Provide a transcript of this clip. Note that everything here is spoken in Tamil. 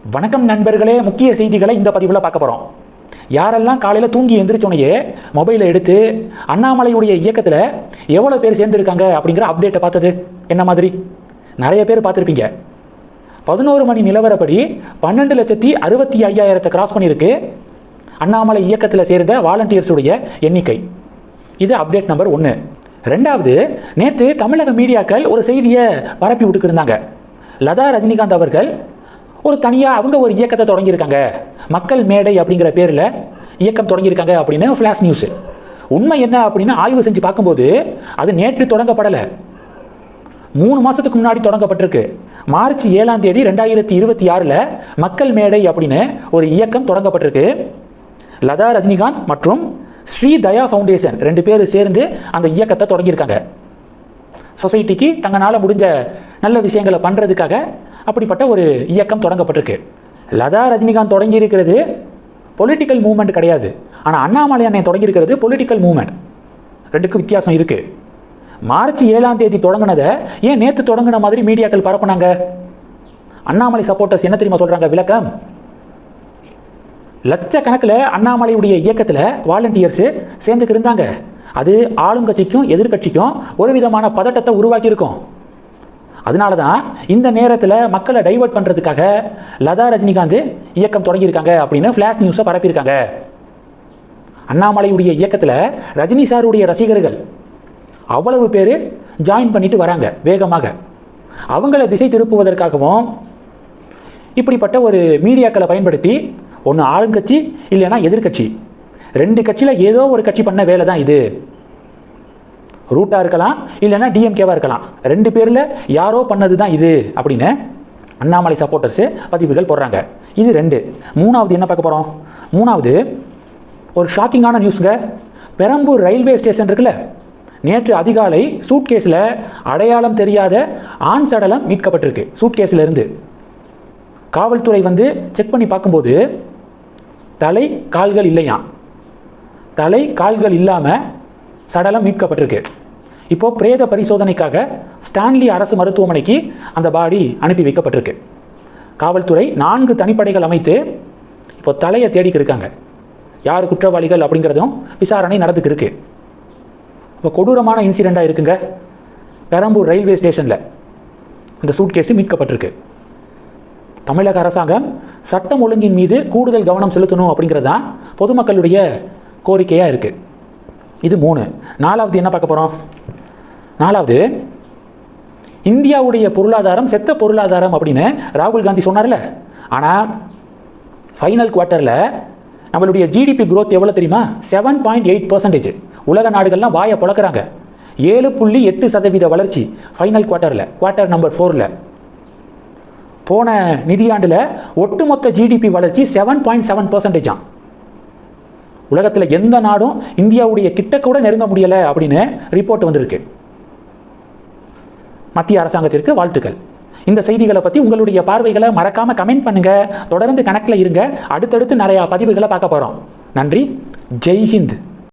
வணக்கம் நண்பர்களே, முக்கிய செய்திகளை இந்த பதிவில் பார்க்க போகிறோம். யாரெல்லாம் காலையில் தூங்கி எந்திரிச்சோனையே மொபைலை எடுத்து அண்ணாமலையுடைய இயக்கத்தில் எவ்வளோ பேர் சேர்ந்துருக்காங்க அப்படிங்கிற அப்டேட்டை பார்த்தது என்ன மாதிரி? நிறைய பேர் பார்த்துருப்பீங்க. 11 மணி நிலவரப்படி 12,65,000 கிராஸ் பண்ணியிருக்கு அண்ணாமலை இயக்கத்தில் சேர்ந்த வாலண்டியர்ஸுடைய எண்ணிக்கை. இது அப்டேட் நம்பர் 1. ரெண்டாவது, நேற்று தமிழக மீடியாக்கள் ஒரு செய்தியை பரப்பி விட்டுக்கிருந்தாங்க. லதா ரஜினிகாந்த் அவர்கள் ஒரு தனியாக அவங்க ஒரு இயக்கத்தை தொடங்கியிருக்காங்க, மக்கள் மேடை அப்படிங்கிற பேரில் இயக்கம் தொடங்கியிருக்காங்க அப்படின்னு ஃப்ளாஷ் நியூஸு. உண்மை என்ன அப்படின்னு ஆய்வு செஞ்சு பார்க்கும்போது அது நேற்று தொடங்கப்படலை, 3 மாதத்துக்கு முன்னாடி தொடங்கப்பட்டிருக்கு. மார்ச் 7ஆம் தேதி 2026 மக்கள் மேடை அப்படின்னு ஒரு இயக்கம் தொடங்கப்பட்டிருக்கு. லதா ரஜினிகாந்த் மற்றும் ஸ்ரீ தயா ஃபவுண்டேஷன் 2 பேர் சேர்ந்து அந்த இயக்கத்தை தொடங்கியிருக்காங்க. சொசைட்டிக்கு தங்களால் முடிஞ்ச நல்ல விஷயங்களை பண்ணுறதுக்காக அப்படிப்பட்ட ஒரு இயக்கம் தொடங்கப்பட்டிருக்கு. லதா ரஜினிகாந்த் தொடங்கி இருக்கிறது பொலிட்டிக்கல் மூவ்மெண்ட் கிடையாது, ஆனால் அண்ணாமலை அண்ணன் தொடங்கியிருக்கிறது பொலிட்டிக்கல் மூவ்மெண்ட். 2க்கும் வித்தியாசம் இருக்குது. மார்ச் 7ஆம் தேதி தொடங்கினதை ஏன் நேற்று தொடங்கின மாதிரி மீடியாக்கள் பரப்புனாங்க? அண்ணாமலை சப்போர்ட்டர்ஸ் என்ன தெரியுமா சொல்கிறாங்க? விளக்கம்: லட்சக்கணக்கில் அண்ணாமலையுடைய இயக்கத்தில் வாலண்டியர்ஸு சேர்ந்துக்கு இருந்தாங்க. அது ஆளுங்கட்சிக்கும் எதிர்கட்சிக்கும் ஒரு விதமான பதட்டத்தை உருவாக்கியிருக்கும். அதனால தான் இந்த நேரத்தில் மக்களை டைவர்ட் பண்ணுறதுக்காக லதா ரஜினிகாந்த் இயக்கம் தொடங்கியிருக்காங்க அப்படின்னு ஃப்ளாஷ் நியூஸை பரப்பியிருக்காங்க. அண்ணாமலையுடைய இயக்கத்தில் ரஜினி சாருடைய ரசிகர்கள் அவ்வளவு பேர் ஜாயின் பண்ணிட்டு வராங்க வேகமாக. அவங்கள திசை திருப்புவதற்காகவும் இப்படிப்பட்ட ஒரு மீடியாக்களை பயன்படுத்தி ஒன்று ஆளுங்கட்சி இல்லைன்னா எதிர்கட்சி 2 கட்சியில் ஏதோ ஒரு கட்சி பண்ண வேலை தான் இது. ரூட்டாக இருக்கலாம் இல்லைன்னா டிஎம்கேவாக இருக்கலாம், 2 பேரில் யாரோ பண்ணது தான் இது அப்படின்னு அண்ணாமலை சப்போர்ட்டர்ஸு பதிவுகள் போடுறாங்க. இது 2. 3வது என்ன பார்க்க போகிறோம்? 3வது ஒரு ஷாக்கிங்கான நியூஸுங்க. பெரம்பூர் ரயில்வே ஸ்டேஷன் இருக்குல்ல, நேற்று அதிகாலை சூட்கேஸில் அடையாளம் தெரியாத ஆண் சடலம் மீட்கப்பட்டிருக்கு. சூட்கேஸில் இருந்து காவல்துறை வந்து செக் பண்ணி பார்க்கும்போது தலை கால்கள் இல்லையாம். தலை கால்கள் இல்லாமல் சடலம் மீட்கப்பட்டிருக்கு. இப்போது பிரேத பரிசோதனைக்காக ஸ்டான்லி அரசு மருத்துவமனைக்கு அந்த பாடி அனுப்பி வைக்கப்பட்டிருக்கு. காவல்துறை 4 தனிப்படைகள் அமைத்து இப்போ தலையை தேடிக்கு இருக்காங்க. யார் குற்றவாளிகள் அப்படிங்கிறதும் விசாரணை நடந்துக்கு இருக்கு. இப்போ கொடூரமான இன்சிடெண்ட்டாக இருக்குங்க. பெரம்பூர் ரயில்வே ஸ்டேஷனில் இந்த சூட்கேஸு மீட்கப்பட்டிருக்கு. தமிழக அரசாங்கம் சட்டம் ஒழுங்கின் மீது கூடுதல் கவனம் செலுத்தணும் அப்படிங்கிறது தான் பொதுமக்களுடைய கோரிக்கையாக இருக்குது. இது 3. 4வது என்ன பார்க்க போகிறோம்? 4வது, இந்தியாவுடைய பொருளாதாரம் செத்த பொருளாதாரம் அப்படின்னு ராகுல் காந்தி சொன்னார்ல. ஆனால் ஃபைனல் குவார்ட்டரில் நம்மளுடைய ஜிடிபி growth எவ்வளோ தெரியுமா? 7.8%. உலக நாடுகள்லாம் வாயை புழக்கிறாங்க. 7.8% வளர்ச்சி ஃபைனல் குவார்ட்டரில், குவார்ட்டர் நம்பர் 4ல். போன நிதியாண்டில் ஒட்டுமொத்த ஜிடிபி வளர்ச்சி 7.7%. உலகத்தில் எந்த நாடும் இந்தியாவுடைய கிட்ட கூட நெருங்க முடியலை அப்படின்னு ரிப்போர்ட் வந்திருக்கு. மத்திய அரசாங்கத்திற்கு வாழ்த்துக்கள். இந்த செய்திகளை பற்றி உங்களுடைய பார்வைகளை மறக்காமல் கமெண்ட் பண்ணுங்கள். தொடர்ந்து கணக்கில் இருங்க. அடுத்தடுத்து நிறையா பதிவுகளை பார்க்க போகிறோம். நன்றி. ஜெய் ஹிந்த்.